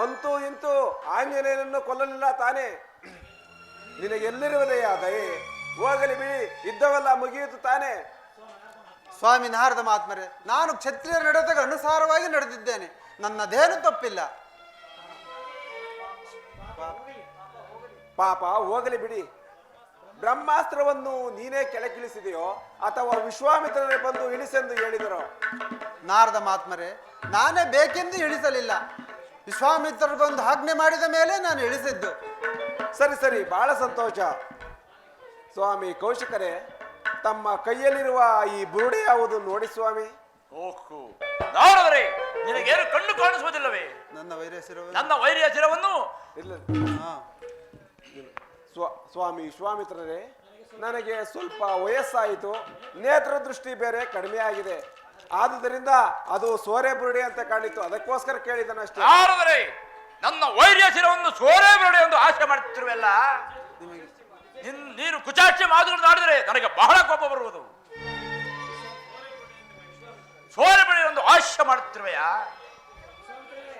ಅಂತೂ ಇಂತೂ ಆಂಜನೇಯನನ್ನು ಕೊಲ್ಲಲಿಲ್ಲ ತಾನೇ? ನಿನಗೆಲ್ಲಿರುವುದೆಯ ದಯೆ? ಹೋಗಲಿ ಬಿಡಿ, ಯುದ್ಧವೆಲ್ಲ ಮುಗಿಯಿತು ತಾನೇ? ಸ್ವಾಮಿ ನಾರದ ಮಹಾತ್ಮರೇ, ನಾನು ಕ್ಷತ್ರಿಯ ನಡತೆಗೆ ಅನುಸಾರವಾಗಿ ನಡೆದಿದ್ದೇನೆ, ನನ್ನದೇನು ತಪ್ಪಿಲ್ಲ. ಪಾಪ ಹೋಗಲಿ ಬಿಡಿ. ಬ್ರಹ್ಮಾಸ್ತ್ರವನ್ನು ನೀನೇ ಕೆಳಗಿಳಿಸಿದೆಯೋ ಅಥವಾ ವಿಶ್ವಾಮಿತ್ರರೇ ಬಂದು ಇಳಿಸೆಂದು ಹೇಳಿದರೋ? ನಾರದ ಮಹಾತ್ಮರೇ, ನಾನೇ ಬೇಕೆಂದು ಇಳಿಸಲಿಲ್ಲ, ವಿಶ್ವಾಮಿತ್ರರು ಬಂದು ಆಜ್ಞೆ ಮಾಡಿದ ಮೇಲೆ ನಾನು ಇಳಿಸಿದ್ದು. ಸರಿ ಸರಿ, ಬಹಳ ಸಂತೋಷ. ಸ್ವಾಮಿ ಕೌಶಿಕರೇ, ತಮ್ಮ ಕೈಯಲ್ಲಿರುವ ಈ ಬುರುಡೆ ಯಾವುದು ನೋಡಿ ಸ್ವಾಮಿ. ಓಹೋ ನಾರದರೇ, ನಿನಗೇನು ಕಣ್ಣು ಕಾಣಿಸುವುದಿಲ್ಲವೇ? ನನ್ನ ವೈರಸಿರುವ ನನ್ನ ವೈರಿಯ ಶಿರವನ್ನು ಇಲ್ಲ ಸ್ವಾಮಿ ವಿಶ್ವಾಮಿತ್ರರೇ, ನನಗೆ ಸ್ವಲ್ಪ ವಯಸ್ಸಾಯಿತು, ನೇತ್ರ ದೃಷ್ಟಿ ಬೇರೆ ಕಡಿಮೆ ಆಗಿದೆ. ಆದುದರಿಂದ ಅದು ಸೋರೆ ಬುರುಡೆ ಅಂತ ಕಾಣಿತು, ಅದಕ್ಕೋಸ್ಕರ ಕೇಳಿದನಷ್ಟೇ. ನಾರದರೇ, ನನ್ನ ವೈರಿಯ ಶಿರವನ್ನು ಸೋರೆ ಬರಡೆ ಎಂದು ಆಸೆ ಮಾಡುತ್ತಿರುವೆಲ್ಲ. ನೀನು ಕುಚಾಚಿ ಮಾತುಗಳನ್ನು ಆಡಿದರೆ ನನಗೆ ಬಹಳ ಕೋಪ ಬರುವುದು. ಸೋರೆ ಬರಡೆ ಎಂದು ಆಸೆ ಮಾಡುತ್ತಿರುವೆಯಾ?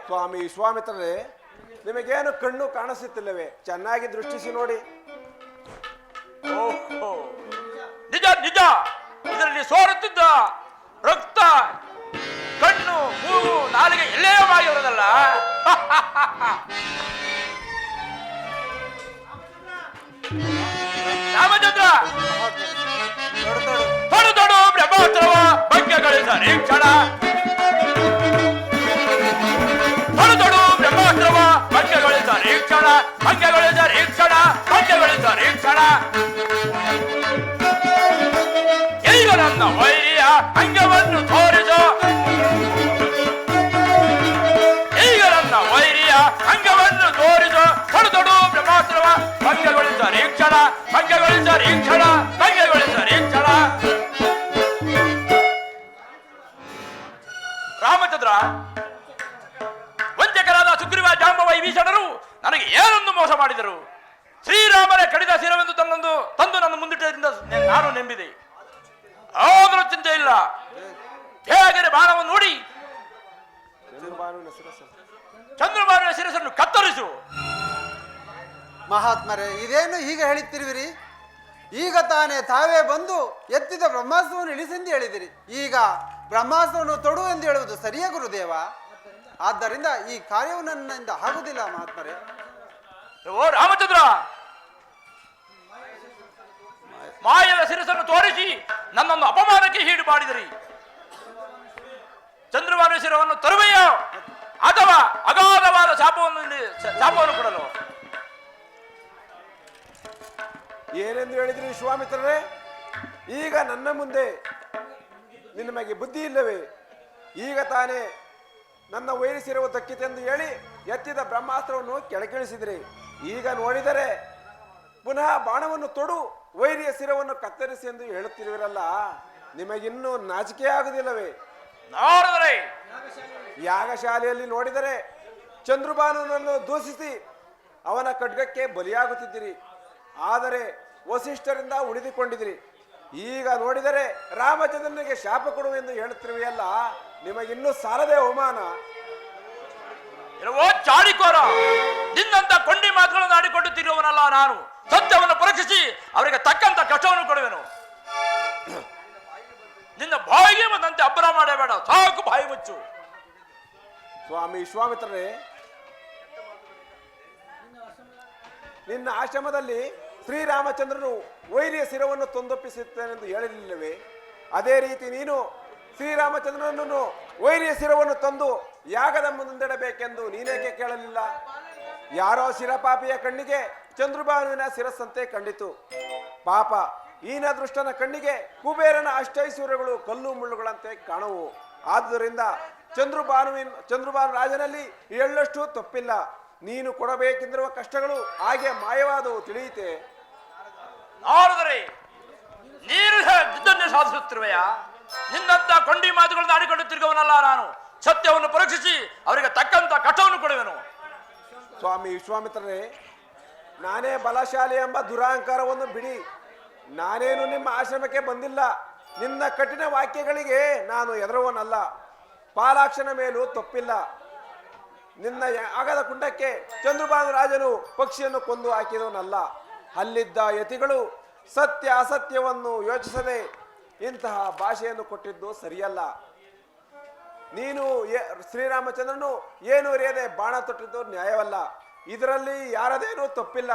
ಸ್ವಾಮಿ ವಿಶ್ವಾಮಿತ್ರರೇ, ನಿಮಗೇನು ಕಣ್ಣು ಕಾಣಿಸುತ್ತಿಲ್ಲವೇ? ಚೆನ್ನಾಗಿ ದೃಷ್ಟಿಸಿ ನೋಡಿ. ಓಹೋ, ನಿಜ ನಿಜ, ಇದರಲ್ಲಿ ಸೋರುತ್ತಿದ್ದ ರಕ್ತ ಕಣ್ಣು ಮೂಗು ನಾಲಿಗೆ ಎಲ್ಲೇ ಆಗಿರೋದಲ್ಲ. ರಾಮಚಂದ್ರ, ತೊಡು ತೊಡು ಬ್ರಹ್ಮಾಸ್ತ್ರವ ಭಂಗಗಳಿಸ ನಿರೀಕ್ಷಣ. ತೊಡು ತೊಡು ಬ್ರಹ್ಮಾಸ್ತ್ರವ ಭಂಗಗಳಿಸ ನಿರೀಕ್ಷಣ, ಭಂಗಗಳಿಸ ನಿರೀಕ್ಷಣ, ಭಂಗಗಳಿಸ ನಿರೀಕ್ಷಣ. ಈಗ ನನ್ನ ವೈರಿಯ ಅಂಗವನ್ನು ತೋರಿಸು. ಈಗ ನನ್ನ ವೈರಿಯ ಅಂಗವನ್ನು ತೋರಿಸು. ತೊಡು ತೊಡು ಬ್ರಹ್ಮಾಸ್ತ್ರವ ಭಂಗಗಳಿಸ ನಿರೀಕ್ಷಣ, ಭಂಗಗಳಿಸ ನಿರೀಕ್ಷಣ, ಭಂಗಗಳಿಸ ನಿರೀಕ್ಷಣ. ರಾಮಚಂದ್ರ, ವಂಚಕರಾದ ಸುಗ್ರೀವ ಜಾಂಬವ ವಿಭೀಷಣರು ನನಗೆ ಏನೊಂದು ಮೋಸ ಮಾಡಿದರು. ಶ್ರೀರಾಮನೇ ಕಡಿದ ಶಿರವೆಂದು ತಂದು ನನ್ನ ಮುಂದಿಟ್ಟದಿಂದ ನಾನು ನೆಂಬಿದೆ. ಆದರೂ ಚಿಂತೆ ಇಲ್ಲ. ಹೇಗೆ ಬಾಣವನ್ನು ನೋಡಿ ಚಂದ್ರಬಾನುವಿನ ಶಿರಸನ್ನು ಕತ್ತರಿಸು. ಮಹಾತ್ಮರೇ, ಇದೇನು ಹೀಗೆ ಹೇಳುತ್ತಿರುವಿರಿ? ಈಗ ತಾನೇ ತಾವೇ ಬಂದು ಎತ್ತಿದ ಬ್ರಹ್ಮಾಸ್ತ್ರವನ್ನು ಇಳಿಸೆಂದು ಹೇಳಿದಿರಿ. ಈಗ ಬ್ರಹ್ಮಾಸ್ತ್ರವನ್ನು ತೊಡು ಎಂದು ಹೇಳುವುದು ಸರಿಯೇ ಗುರುದೇವ? ಆದ್ದರಿಂದ ಈ ಕಾರ್ಯವು ನನ್ನಿಂದ ಆಗುವುದಿಲ್ಲ ಮಹಾತ್ಮರೇ. ಓ ರಾಮಚಂದ್ರ, ಮಾಯದ ಶಿರಸನ್ನು ತೋರಿಸಿ ನನ್ನನ್ನು ಅಪಮಾನಕ್ಕೆ ಹೀಡು ಮಾಡಿದಿರಿ. ಚಂದ್ರಮಾನ ಶಿರವನ್ನು ತರುವೆಯೋ ಅಥವಾ ಅಗಾಧವಾದ ಶಾಪವನ್ನು ಕೊಡಲು? ಏನೆಂದು ಹೇಳಿದ್ರಿ ವಿಶ್ವಾಮಿತ್ರರೇ? ಈಗ ನನ್ನ ಮುಂದೆ ನಿಮಗೆ ಬುದ್ಧಿ ಇಲ್ಲವೇ? ಈಗ ತಾನೇ ನನ್ನ ವೈರಿಸಿರುವ ದಕ್ಕಿತೆಂದು ಹೇಳಿ ಎತ್ತಿದ ಬ್ರಹ್ಮಾಸ್ತ್ರವನ್ನು ಕೆಳಗಿಳಿಸಿದ್ರಿ. ಈಗ ನೋಡಿದರೆ ಪುನಃ ಬಾಣವನ್ನು ತೊಡು ವೈರಿಯ ಶಿರವನ್ನು ಕತ್ತರಿಸಿ ಎಂದು ಹೇಳುತ್ತಿರುವಿರಲ್ಲ, ನಿಮಗಿನ್ನೂ ನಾಚಿಕೆ ಆಗುವುದಿಲ್ಲವೇ? ನಾರದರೇ, ಯಾಗಶಾಲೆಯಲ್ಲಿ ನೋಡಿದರೆ ಚಂದ್ರಭಾನುವನ್ನು ದೂಷಿಸಿ ಅವನ ಖಡ್ಗಕ್ಕೆ ಬಲಿಯಾಗುತ್ತಿದ್ದಿರಿ. ಆದರೆ ವಸಿಷ್ಠರಿಂದ ಉಳಿದುಕೊಂಡಿದ್ರಿ. ಈಗ ನೋಡಿದರೆ ರಾಮಚಂದ್ರನಿಗೆ ಶಾಪ ಕೊಡುವೆಂದು ಹೇಳುತ್ತಿರುವೆಯಲ್ಲ, ನಿಮಗಿನ್ನೂ ಸಾಲದೇ ಅವಮಾನ. ಇರುವೋ ಚಾಡಿಕೋರ, ನಿನ್ನಂತ ಕೊಂಡಿ ಮಾತುಗಳನ್ನು ಆಡಿಕೊಳ್ಳುತ್ತಿರುವವನಲ್ಲ ನಾನು. ಸತ್ಯವನ್ನು ಪರೀಕ್ಷಿಸಿ ಅವರಿಗೆ ತಕ್ಕಂತ ಕಷ್ಟವನ್ನು ಕೊಡುವೆನು. ನಿನ್ನ ಬಾಯಿಗೆ ಬಂದಂತೆ ಅಬ್ಬರ ಮಾಡಬೇಡ, ಸಾಕು ಬಾಯಿ ಮುಚ್ಚು. ಸ್ವಾಮಿ ವಿಶ್ವಾಮಿತ್ರರೇ, ನಿನ್ನ ಆಶ್ರಮದಲ್ಲಿ ಶ್ರೀರಾಮಚಂದ್ರನು ವೈರಿಯ ಶಿರವನ್ನು ತಂದೊಪ್ಪಿಸುತ್ತೇನೆಂದು ಹೇಳಲಿಲ್ಲವೇ? ಅದೇ ರೀತಿ ನೀನು ಶ್ರೀರಾಮಚಂದ್ರನನ್ನು ವೈರಿಯ ಶಿರವನ್ನು ತಂದು ಯಾಗದ ಮುಂದಿಡಬೇಕೆಂದು ನೀನೇಕೆ ಕೇಳಲಿಲ್ಲ? ಯಾರೋ ಶಿರಪಾಪಿಯ ಕಣ್ಣಿಗೆ ಚಂದ್ರಭಾನುವಿನ ಶಿರಸ್ಸಂತೆ ಕಂಡಿತು. ಪಾಪ ಈನದೃಷ್ಟನ ಕಣ್ಣಿಗೆ ಕುಬೇರನ ಅಷ್ಟೈಶ್ವರ್ಯಗಳು ಕಲ್ಲು ಮುಳ್ಳುಗಳಂತೆ ಕಾಣುವು. ಆದುದರಿಂದ ಚಂದ್ರಭಾನು ರಾಜನಲ್ಲಿ ಎಳ್ಳಷ್ಟು ತಪ್ಪಿಲ್ಲ. ನೀನು ಕೊಡಬೇಕೆಂದಿರುವ ಕಷ್ಟಗಳು ಹಾಗೆ ಮಾಯವಾದವು, ತಿಳಿಯಿತೆ? ನಾರದರೆ ನೀನು ಯುದ್ಧನ್ನೇ ಸಾಧಿಸುತ್ತಿರುವೆಯ? ನಿನ್ನಂತ ಕೊಂಡಿ ಮಾತುಗಳನ್ನು ಆಡಿಕೊಂಡು ತಿರುಗವನಲ್ಲ ನಾನು. ಸತ್ಯವನ್ನು ಪರೀಕ್ಷಿಸಿ ಅವರಿಗೆ ತಕ್ಕಂತ ಕಷ್ಟವನ್ನು ಕೊಡುವೆನು. ಸ್ವಾಮಿ ವಿಶ್ವಾಮಿತ್ರರೇ, ನಾನೇ ಬಲಶಾಲಿ ಎಂಬ ದುರಹಂಕಾರವನ್ನು ಬಿಡಿ. ನಾನೇನು ನಿಮ್ಮ ಆಶ್ರಮಕ್ಕೆ ಬಂದಿಲ್ಲ. ನಿನ್ನ ಕಠಿಣ ವಾಕ್ಯಗಳಿಗೆ ನಾನು ಎದುರುವನಲ್ಲ. ಪಾಲಾಕ್ಷನ ಮೇಲೂ ತಪ್ಪಿಲ್ಲ. ನಿನ್ನ ಆಗದ ಕುಂಡಕ್ಕೆ ಚಂದ್ರಭಾನು ರಾಜನು ಪಕ್ಷಿಯನ್ನು ಕೊಂದು ಹಾಕಿದವನಲ್ಲ. ಅಲ್ಲಿದ್ದ ಯತಿಗಳು ಸತ್ಯ ಅಸತ್ಯವನ್ನು ಯೋಚಿಸದೆ ಇಂತಹ ಭಾಷೆಯನ್ನು ಕೊಟ್ಟಿದ್ದು ಸರಿಯಲ್ಲ. ನೀನು ಶ್ರೀರಾಮಚಂದ್ರನು ಏನು ಅರಿಯದೆ ಬಾಣ ತೊಟ್ಟಿದ್ದು ನ್ಯಾಯವಲ್ಲ. ಇದರಲ್ಲಿ ಯಾರದೇನೂ ತಪ್ಪಿಲ್ಲ.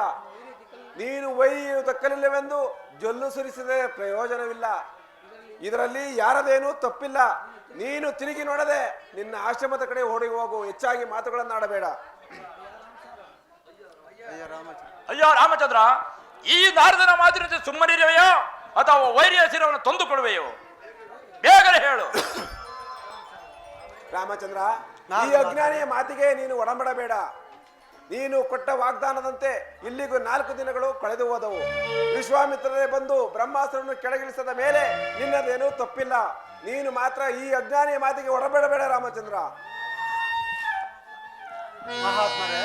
ನೀನು ವೈರಿಯು ದಕ್ಕಲಿಲ್ಲವೆಂದು ಜೊಲ್ಲು ಸುರಿಸಿದರೆ ಪ್ರಯೋಜನವಿಲ್ಲ. ಇದರಲ್ಲಿ ಯಾರದೇನೂ ತಪ್ಪಿಲ್ಲ. ನೀನು ತಿರುಗಿ ನೋಡದೆ ನಿನ್ನ ಆಶ್ರಮದ ಕಡೆ ಓಡಿ ಹೋಗು. ಹೆಚ್ಚಾಗಿ ಮಾತುಗಳನ್ನಾಡಬೇಡ. ಅಯ್ಯೋ ರಾಮಚಂದ್ರ, ಈ ನಾರದನ ಮಾತಿನಂತೆ ಸುಮ್ಮನಿರುವೆಯೋ ಅಥವಾ ವೈರಿಯ ಶಿರವನ್ನು ತಂದುಕೊಡುವೆಯೋ? ಬೇಗನೆ ಹೇಳು. ರಾಮಚಂದ್ರ, ಈ ಅಜ್ಞಾನಿಯ ಮಾತಿಗೆ ನೀನು ಒಡಂಬಡಬೇಡ. ನೀನು ಕೊಟ್ಟ ವಾಗ್ದಾನದಂತೆ ಇಲ್ಲಿಗೂ 4 ದಿನಗಳು ಕಳೆದು ಹೋದವು. ವಿಶ್ವಾಮಿತ್ರರೇ ಬಂದು ಬ್ರಹ್ಮಾಸ್ತ್ರವನ್ನು ಕೆಳಗಿಳಿಸದ ಮೇಲೆ ನಿನ್ನದೇನೂ ತಪ್ಪಿಲ್ಲ. ನೀನು ಮಾತ್ರ ಈ ಅಜ್ಞಾನಿಯ ಮಾತಿಗೆ ಒಡಂಬಡಬೇಡ ರಾಮಚಂದ್ರ. ಮಹಾತ್ಮರೇ,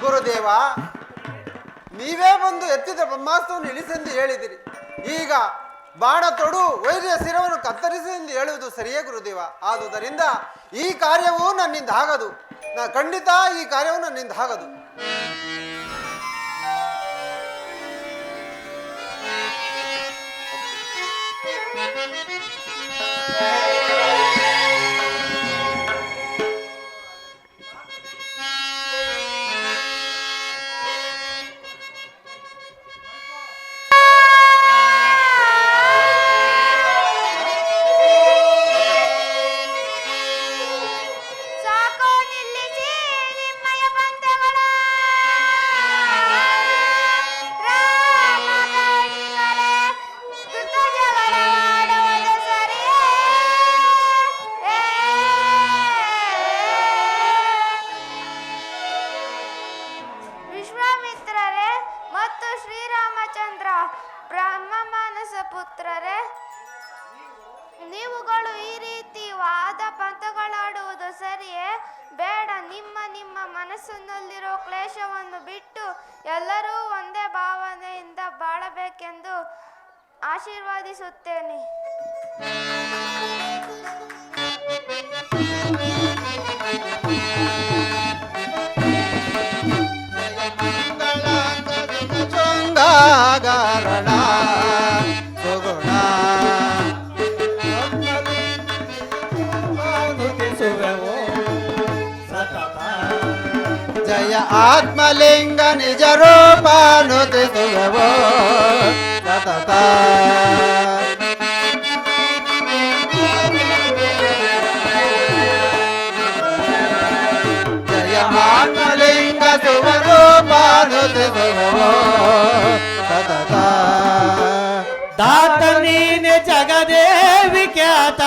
ಗುರುದೇವ, ನೀವೇ ಬಂದು ಎತ್ತಿದ ಬ್ರಹ್ಮಾಸ್ತ್ರವನ್ನು ಇಳಿಸೆಂದು ಹೇಳಿದಿರಿ. ಈಗ ಬಾಣ ತೊಡು ವೈರ್ಯ ಶಿರವನ್ನು ಕತ್ತರಿಸು ಎಂದು ಹೇಳುವುದು ಸರಿಯೇ ಗುರುದೇವ? ಆದುದರಿಂದ ಈ ಕಾರ್ಯವು ನನ್ನಿಂದ ಆಗದು. ಖಂಡಿತ ಈ ಕಾರ್ಯವು ನನ್ನಿಂದ ಆಗದು. ಪುತ್ರರೇ, ನೀವುಗಳು ಈ ರೀತಿ ವಾದ ಪಂಥಗಳಾಡುವುದು ಸರಿಯೇ? ಬೇಡ. ನಿಮ್ಮ ನಿಮ್ಮ ಮನಸ್ಸಿನಲ್ಲಿರೋ ಕ್ಲೇಶವನ್ನು ಬಿಟ್ಟು ಎಲ್ಲರೂ ಒಂದೇ ಭಾವನೆಯಿಂದ ಬಾಳಬೇಕೆಂದು ಆಶೀರ್ವಾದಿಸುತ್ತೇನೆ. ಜಯ ಆತ್ಮಲಿಂಗ ನಿಜ ರೂಪಾನುತಿಸುವವೋ ಸತತ ಜಯ ಆತ್ಮಲಿಂಗ ಸುವರೂಪಾನುತಿಸುವವೋ ಸತತ ದಾತ ನೀನೆ ಜಗದೇವಿ ಖ್ಯಾತ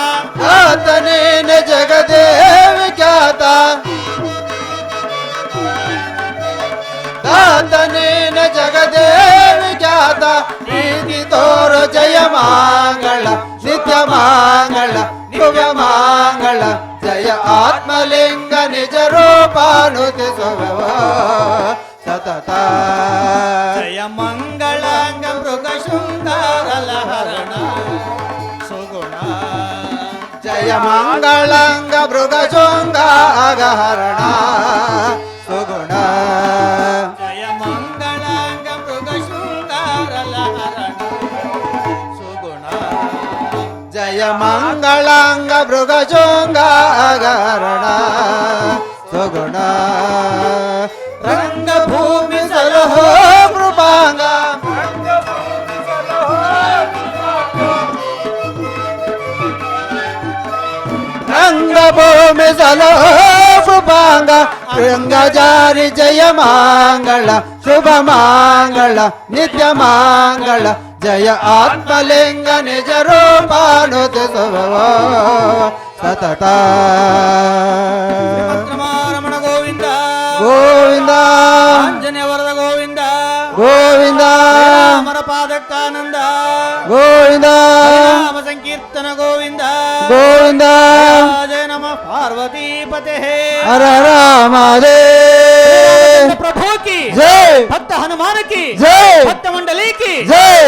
ಆತನೇನ ಜಗದೇವಿ ಖ್ಯಾತ ಆತನೇನ ಜಗದೇವಿ ಖ್ಯಾತ ಪ್ರೀತಿ ತೋರು ಜಯ ಮಂಗಳ ನಿತ್ಯ ಮಂಗಳ ದಿವ್ಯ ಮಂಗಳ ಜಯ ಆತ್ಮಲಿಂಗ ನಿಜ ರೂಪಾನುತಿಸುವ ಸತತ ಜಯ ಮಂಗಳಾಂಗ ಮೃಗ ಶೃಂಗಾರಲಹರಣ ಸುಗುಣ ಜಯ ಮಂಗಳಂಗ ಮೃಗ ಶೃಂಗಾಗಹರಣ ಸುಗುಣ ಜಯ ಮಂಗಳಾಂಗ ಮೃಗ ಶೃಂಗಾರಲಹರಣ ಸುಗುಣ ಜಯ ಮಂಗಳಂಗ ಮೃಗ ಶೃಂಗಾಗಹರಣ ಸುಗುಣ ರಂಗಭೂಮಿ ಸಲಹೋ ಕೃಪಾಂಗ ರಂಗಭೂಮಿ ಸಲಹೋ ಕೃಪಾಂಗ ರಂಗಜಾರಿ ಜಯ ಮಂಗಳ ಶುಭ ಮಂಗಳ ನಿತ್ಯ ಮಂಗಳ ಜಯ ಆತ್ಮಲಿಂಗ ನಿಜ ರೂಪಾನುತಿಸುವ ಸತತ ರಮಣ ಗೋವಿಂದ ಗೋವಿಂದ ಆಂಜನೇಯ ವರದ ಗೋವಿಂದ ಗೋವಿಂದ ಅಮರ ಪಾದಕ್ಕಾನಂದ ಗೋವಿಂದ ನಾಮ ಸಂಕೀರ್ತನ ಗೋವಿಂದ ಗೋವಿಂದ ಜಯ ನಮಃ ಪಾರ್ವತೀಪತೆ ಹರ ರಾಮದೇ प्रभु की जय भक्त हनुमान की जय भक्त मंडली की जय